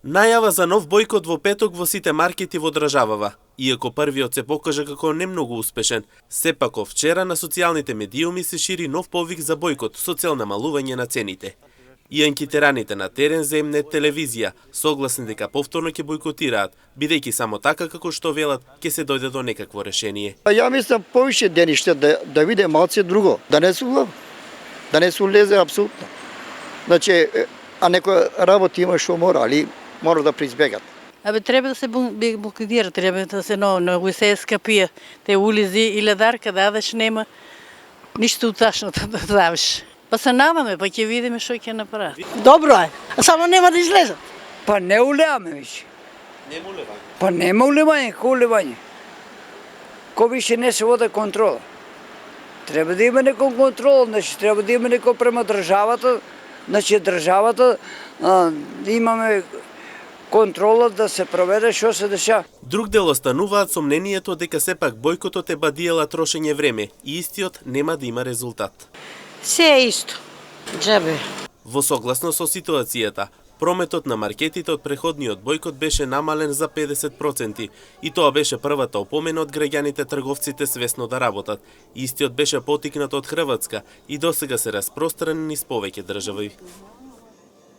Најава за нов бојкот во петок во сите маркети во државава. Иако првиот се покажа како не многу успешен, сепак од вчера на социјалните медиуми се шири нов повик за бојкот со цел намалување на цените. И анкетираните на терен земнет телевизија согласни дека повторно ќе бојкотираат, бидејќи само така како што велат ќе се дојде до некакво решение. Ја мислам повише дениште да виде малце друго, да не се улезе апсолутно. Значи, а некој работи има што мора, али мора да преизбегат. Треба да се блокадира, треба да се много се скапија те улизи и ледарка дадеш нема ништо уташно да давиш. Па се надаме, па ќе видиме што ќе направи. Добро е, а само нема да излезат. Па не улеваме више. Нема улевање. Па нема улевање, кој улевање? Кој више не се води контрола. Треба да има некој контрол, значи треба да има некој према државата, значи државата имаме контрола да се проведе што се деша. Друг дел остануваат сомнението дека сепак бојкотот е бадиела трошење време и истиот нема да има резултат. Се е исто. Джабе. Во согласно со ситуацијата, прометот на маркетите од преходниот бојкот беше намален за 50% и тоа беше првата опомена од граѓаните трговците свесно да работат. Истиот беше потикнат од Хрватска и досега се распространен низ повеќе држави.